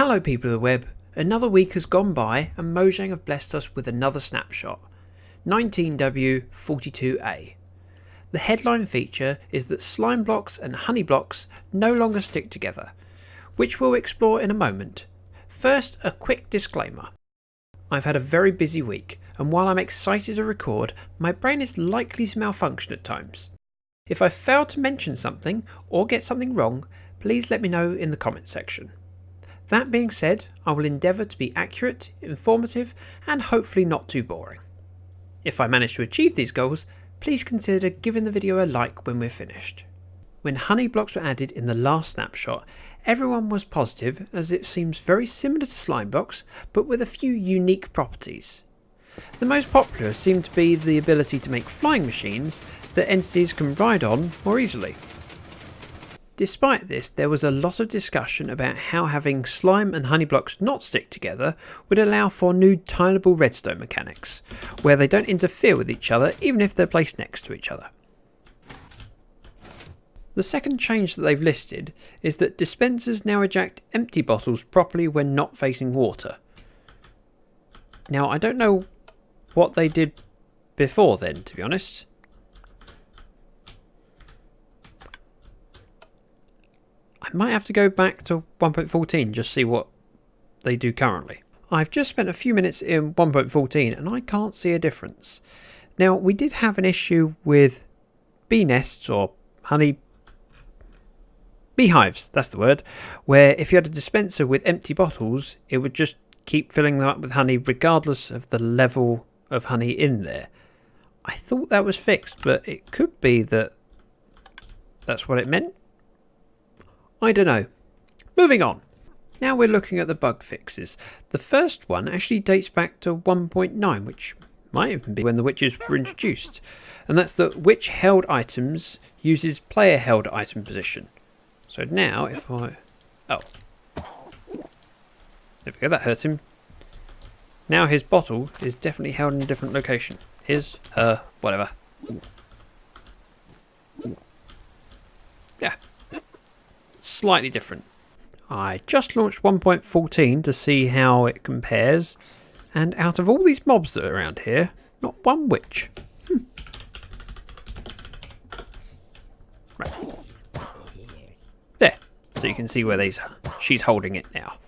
Hello people of the web, another week has gone by and Mojang have blessed us with another snapshot, 19W42A. The headline feature is that slime blocks and honey blocks no longer stick together, which we'll explore in a moment. First, a quick disclaimer. I've had a very busy week, and while I'm excited to record, my brain is likely to malfunction at times. If I fail to mention something or get something wrong, please let me know in the comments section. That being said, I will endeavour to be accurate, informative, and hopefully not too boring. If I manage to achieve these goals, please consider giving the video a like when we're finished. When honey blocks were added in the last snapshot, everyone was positive as it seems very similar to slime blocks, but with a few unique properties. The most popular seemed to be the ability to make flying machines that entities can ride on more easily. Despite this, there was a lot of discussion about how having slime and honey blocks not stick together would allow for new tileable redstone mechanics, where they don't interfere with each other even if they're placed next to each other. The second change that they've listed is that dispensers now eject empty bottles properly when not facing water. Now, I don't know what they did before then, to be honest. I might have to go back to 1.14 just see what they do currently. I've just spent a few minutes in 1.14 and I can't see a difference. Now, we did have an issue with bee nests or beehives, that's the word, where if you had a dispenser with empty bottles, it would just keep filling them up with honey regardless of the level of honey in there. I thought that was fixed, but it could be that that's what it meant. I don't know. Moving on. Now we're looking at the bug fixes. The first one actually dates back to 1.9, which might even be when the witches were introduced. And that's that witch held items uses player held item position. So now if I... Oh. There we go, that hurt him. Now his bottle is definitely held in a different location. His, her, whatever. Yeah. Slightly different. I just launched 1.14 to see how it compares, and out of all these mobs that are around here, not one witch. Right. There, so you can see where she's holding it now.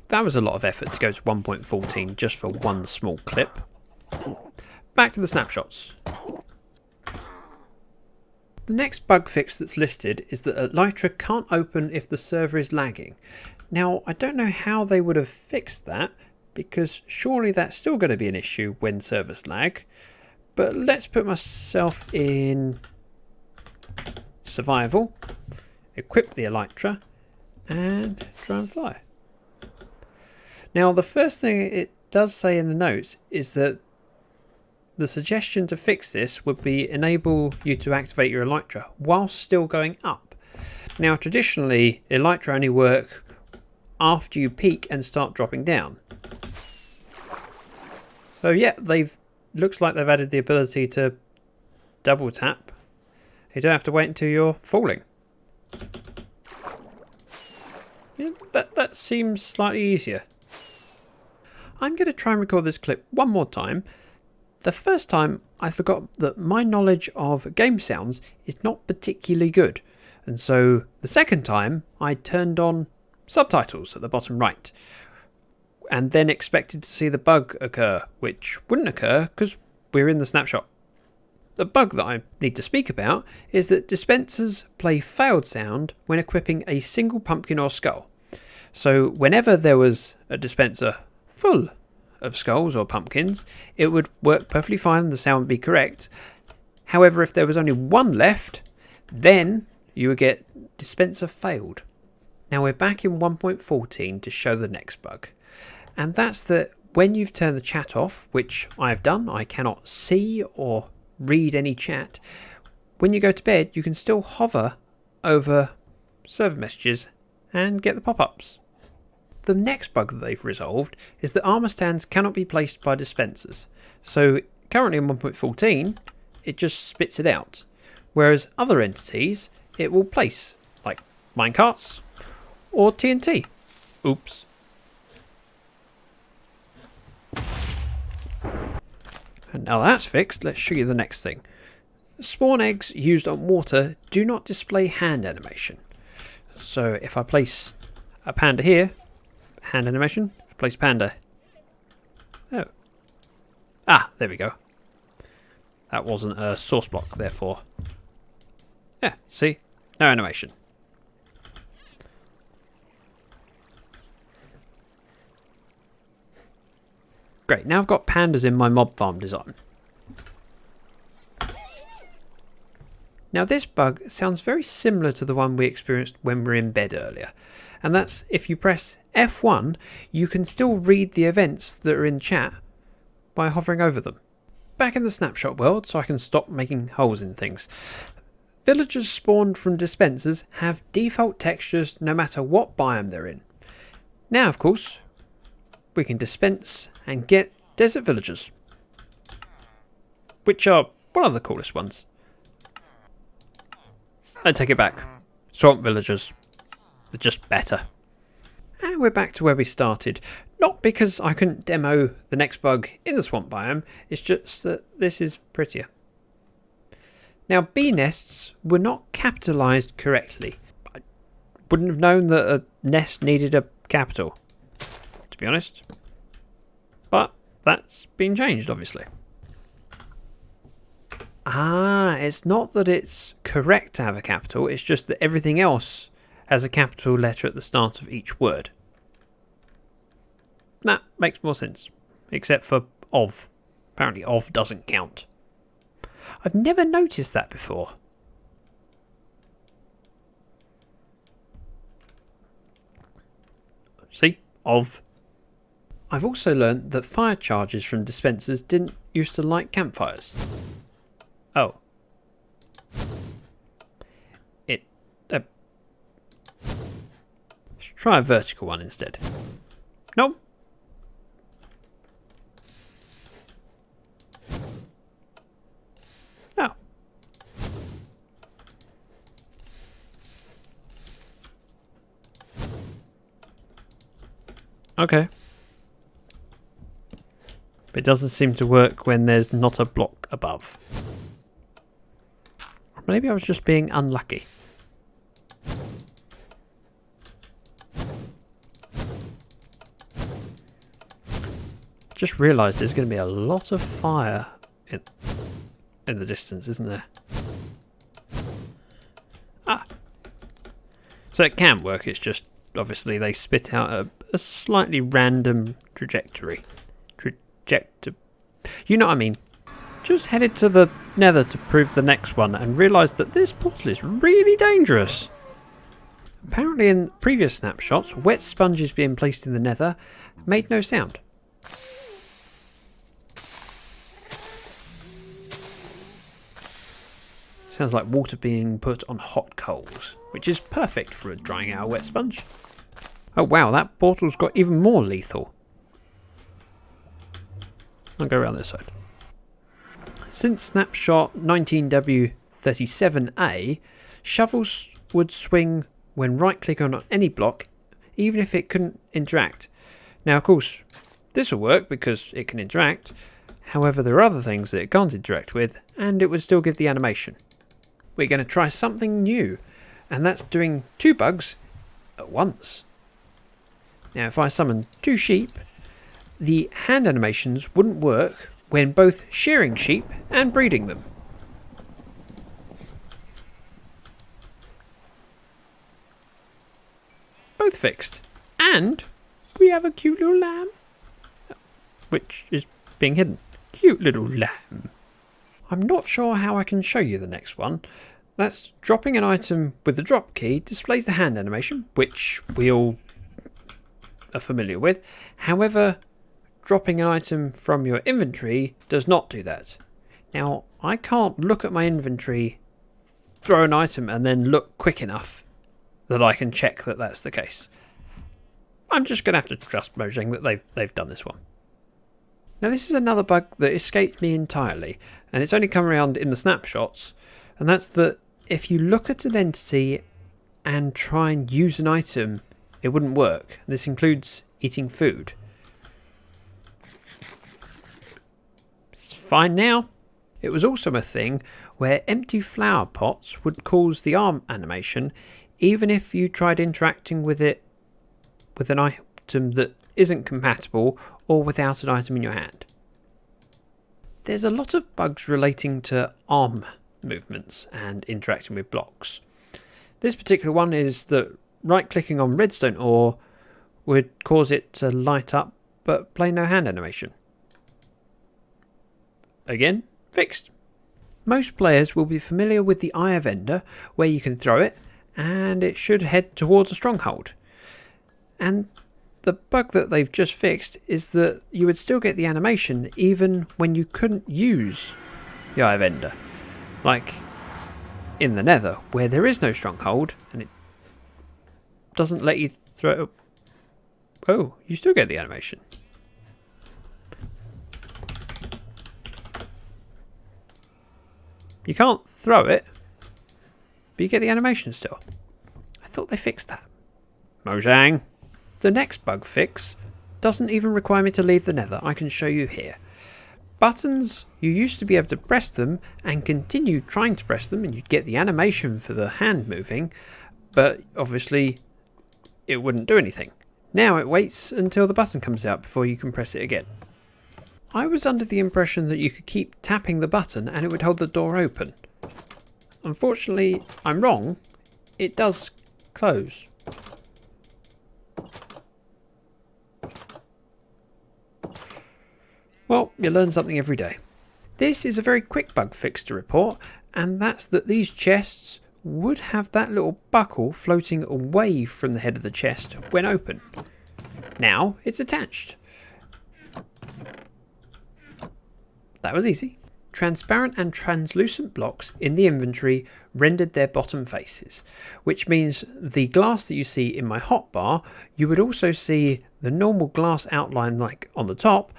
That was a lot of effort to go to 1.14 just for one small clip. Back to the snapshots. The next bug fix that's listed is that Elytra can't open if the server is lagging. Now, I don't know how they would have fixed that, because surely that's still going to be an issue when servers lag. But let's put myself in survival, equip the Elytra, and try and fly. Now, the first thing it does say in the notes is that the suggestion to fix this would be enable you to activate your Elytra whilst still going up. Now, traditionally, Elytra only work after you peak and start dropping down. So yeah, looks like they've added the ability to double tap. You don't have to wait until you're falling. Yeah, that seems slightly easier. I'm going to try and record this clip one more time. The first time I forgot that my knowledge of game sounds is not particularly good, and so the second time I turned on subtitles at the bottom right and then expected to see the bug occur, which wouldn't occur because we're in the snapshot. The bug that I need to speak about is that dispensers play failed sound when equipping a single pumpkin or skull. So whenever there was a dispenser full of skulls or pumpkins, it would work perfectly fine and the sound would be correct. However, if there was only one left, then you would get dispenser failed. Now we're back in 1.14 to show the next bug, and that's that when you've turned the chat off, which I've done, I cannot see or read any chat. When you go to bed, you can still hover over server messages and get the pop-ups. The next bug that they've resolved is that armor stands cannot be placed by dispensers. So currently in 1.14, it just spits it out. Whereas other entities, it will place, like minecarts or TNT. Oops. And now that's fixed, let's show you the next thing. Spawn eggs used on water do not display hand animation. So if I place a panda here, hand animation, place panda. Oh. Ah, there we go. That wasn't a source block, therefore. Yeah, see? No animation. Great, now I've got pandas in my mob farm design. Now this bug sounds very similar to the one we experienced when we were in bed earlier. And that's if you press F1, you can still read the events that are in chat by hovering over them. Back in the snapshot world, so I can stop making holes in things. Villagers spawned from dispensers have default textures no matter what biome they're in. Now, of course, we can dispense and get desert villagers, which are one of the coolest ones. I take it back. Swamp villagers. They're just better. And we're back to where we started. Not because I couldn't demo the next bug in the swamp biome, it's just that this is prettier. Now, bee nests were not capitalised correctly. I wouldn't have known that a nest needed a capital, to be honest. But that's been changed, obviously. Ah, it's not that it's correct to have a capital, it's just that everything else has a capital letter at the start of each word. That makes more sense, except for of. Apparently of doesn't count. I've never noticed that before. See? Of. I've also learned that fire charges from dispensers didn't used to light campfires. Oh. Let's try a vertical one instead. Nope. Oh. Okay. It doesn't seem to work when there's not a block above. Or maybe I was just being unlucky. Just realised there's going to be a lot of fire in the distance, isn't there? Ah. So it can work, it's just obviously they spit out a slightly random trajectory. You know what I mean. Just headed to the nether to prove the next one and realised that this portal is really dangerous. Apparently in previous snapshots, wet sponges being placed in the nether made no sound. Sounds like water being put on hot coals, which is perfect for drying out a wet sponge. Oh wow, that portal's got even more lethal. I'll go around this side. Since snapshot 19W37A, shovels would swing when right-click on any block, even if it couldn't interact. Now, of course, this will work because it can interact. However, there are other things that it can't interact with, and it would still give the animation. We're going to try something new, and that's doing two bugs at once. Now, if I summon two sheep, the hand animations wouldn't work when both shearing sheep and breeding them. Both fixed. And we have a cute little lamb, which is being hidden. Cute little lamb. I'm not sure how I can show you the next one. That's dropping an item with the drop key displays the hand animation, which we all are familiar with. However, dropping an item from your inventory does not do that. Now, I can't look at my inventory, throw an item, and then look quick enough that I can check that that's the case. I'm just going to have to trust Mojang that they've done this one. Now, this is another bug that escaped me entirely, and it's only come around in the snapshots, and that's that if you look at an entity and try and use an item it wouldn't work. This includes eating food. It's fine now. It was also a thing where empty flower pots would cause the arm animation even if you tried interacting with it with an item that isn't compatible or without an item in your hand. There's a lot of bugs relating to arm movements and interacting with blocks. This particular one is that right-clicking on redstone ore would cause it to light up but play no hand animation. Again, fixed. Most players will be familiar with the Eye of Ender, where you can throw it and it should head towards a stronghold. And the bug that they've just fixed is that you would still get the animation even when you couldn't use the Eye of Ender. Like in the Nether, where there is no stronghold and it doesn't let you throw. Oh, you still get the animation. You can't throw it, but you get the animation still. I thought they fixed that. Mojang. The next bug fix doesn't even require me to leave the Nether. I can show you here. Buttons, you used to be able to press them and continue trying to press them and you'd get the animation for the hand moving, but obviously it wouldn't do anything. Now it waits until the button comes out before you can press it again. I was under the impression that you could keep tapping the button and it would hold the door open. Unfortunately, I'm wrong. It does close. Well, you learn something every day. This is a very quick bug fix to report, and that's that these chests would have that little buckle floating away from the head of the chest when open. Now it's attached. That was easy. Transparent and translucent blocks in the inventory rendered their bottom faces, which means the glass that you see in my hotbar, you would also see the normal glass outline like on the top,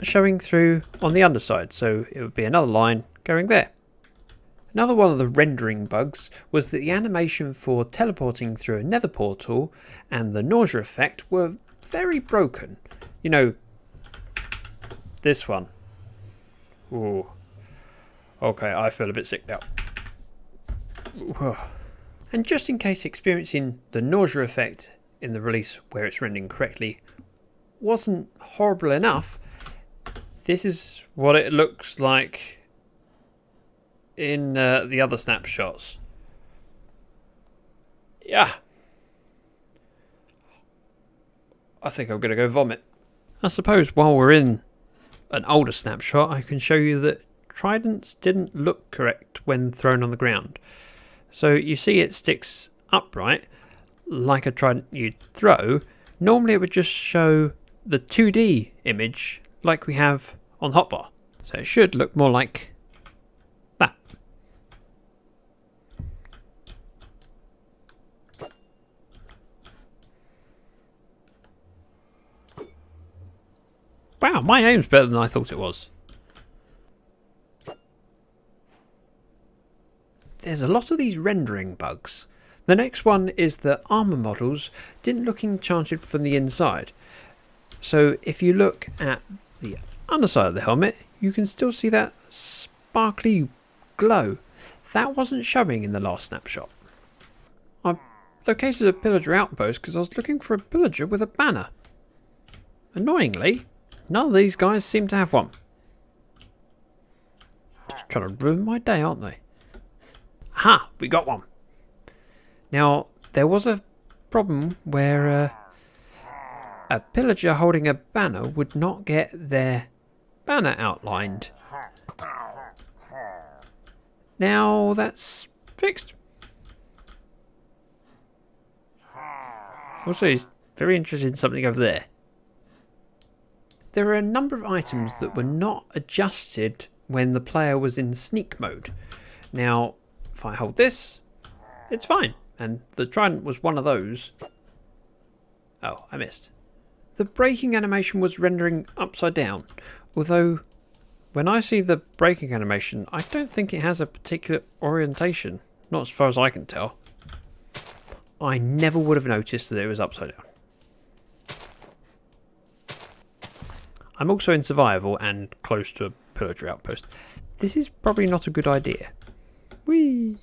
showing through on the underside, so it would be another line going there. Another one of the rendering bugs was that the animation for teleporting through a nether portal and the nausea effect were very broken. You know, this one. Ooh. Okay, I feel a bit sick now. And just in case experiencing the nausea effect in the release where it's rendering correctly wasn't horrible enough, this is what it looks like in the other snapshots. Yeah. I think I'm going to go vomit. I suppose while we're in an older snapshot, I can show you that tridents didn't look correct when thrown on the ground. So you see it sticks upright like a trident you'd throw. Normally it would just show the 2D image like we have on hotbar. So it should look more like that. Wow, my aim's better than I thought it was. There's a lot of these rendering bugs. The next one is that armor models didn't look enchanted from the inside. So if you look at the underside of the helmet, you can still see that sparkly glow. That wasn't showing in the last snapshot. I located a pillager outpost because I was looking for a pillager with a banner. Annoyingly, none of these guys seem to have one. Just trying to ruin my day, aren't they? Aha, we got one. Now, there was a problem where a pillager holding a banner would not get their banner outlined. Now that's fixed. Also, he's very interested in something over there. There are a number of items that were not adjusted when the player was in sneak mode. Now, if I hold this, it's fine. And the trident was one of those. Oh, I missed. The breaking animation was rendering upside down, although when I see the breaking animation, I don't think it has a particular orientation, not as far as I can tell. I never would have noticed that it was upside down. I'm also in survival and close to a pillager outpost. This is probably not a good idea. Whee!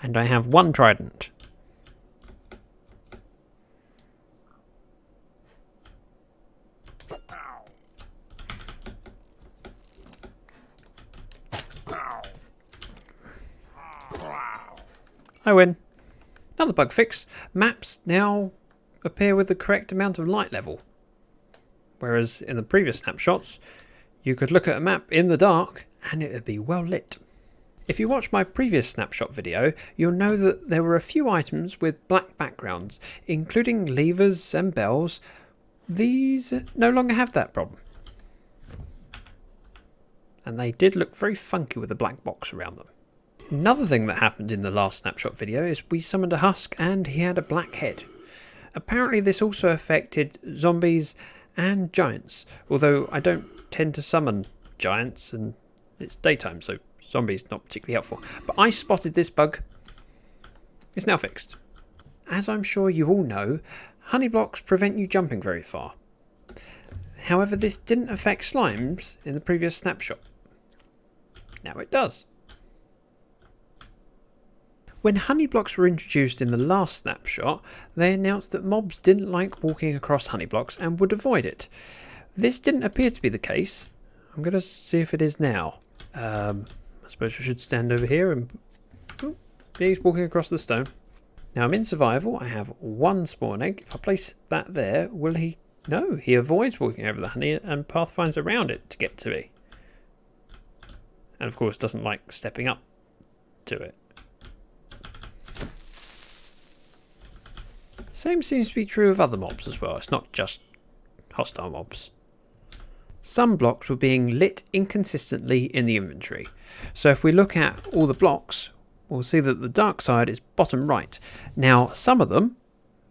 And I have one trident. I win. Another bug fix. Maps now appear with the correct amount of light level. Whereas in the previous snapshots, you could look at a map in the dark and it would be well lit. If you watch my previous snapshot video, you'll know that there were a few items with black backgrounds, including levers and bells. These no longer have that problem. And they did look very funky with a black box around them. Another thing that happened in the last snapshot video is we summoned a husk and he had a black head. Apparently this also affected zombies and giants, although I don't tend to summon giants and it's daytime, so zombies not particularly helpful. But I spotted this bug. It's now fixed. As I'm sure you all know, honey blocks prevent you jumping very far. However, this didn't affect slimes in the previous snapshot. Now it does. When honey blocks were introduced in the last snapshot, they announced that mobs didn't like walking across honey blocks and would avoid it. This didn't appear to be the case. I'm going to see if it is now. I suppose I should stand over here and... Oh, he's walking across the stone. Now I'm in survival. I have one spawn egg. If I place that there, will he... No, he avoids walking over the honey and pathfinds around it to get to me. And of course doesn't like stepping up to it. Same seems to be true of other mobs as well. It's not just hostile mobs. Some blocks were being lit inconsistently in the inventory. So if we look at all the blocks, we'll see that the dark side is bottom right. Now some of them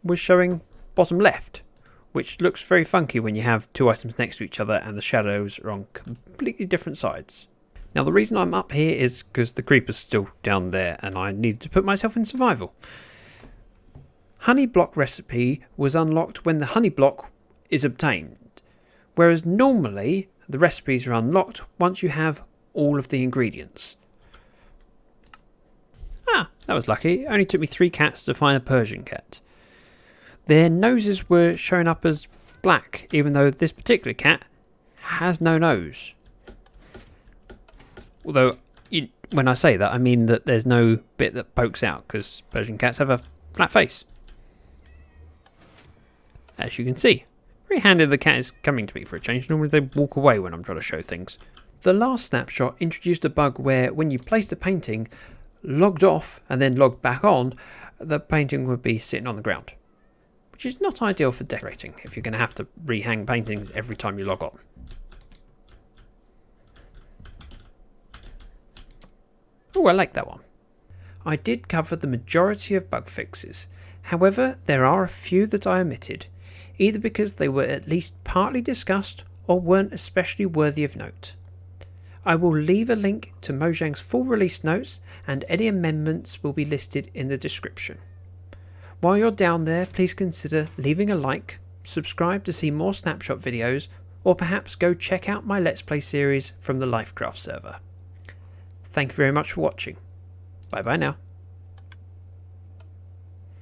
were showing bottom left, which looks very funky when you have two items next to each other and the shadows are on completely different sides. Now the reason I'm up here is because the creeper's still down there and I need to put myself in survival. Honey block recipe was unlocked when the honey block is obtained, whereas normally the recipes are unlocked once you have all of the ingredients. Ah, that was lucky. It only took me 3 cats to find a Persian cat. Their noses were showing up as black, even though this particular cat has no nose. Although, when I say that, I mean that there's no bit that pokes out, because Persian cats have a flat face. As you can see. Very handy the cat is coming to me for a change. Normally they walk away when I'm trying to show things. The last snapshot introduced a bug where when you placed a painting, logged off and then logged back on, the painting would be sitting on the ground. Which is not ideal for decorating if you're going to have to rehang paintings every time you log on. Oh, I like that one. I did cover the majority of bug fixes. However, there are a few that I omitted, either because they were at least partly discussed or weren't especially worthy of note. I will leave a link to Mojang's full release notes and any amendments will be listed in the description. While you're down there, please consider leaving a like, subscribe to see more snapshot videos, or perhaps go check out my Let's Play series from the Lifecraft server. Thank you very much for watching. Bye bye now.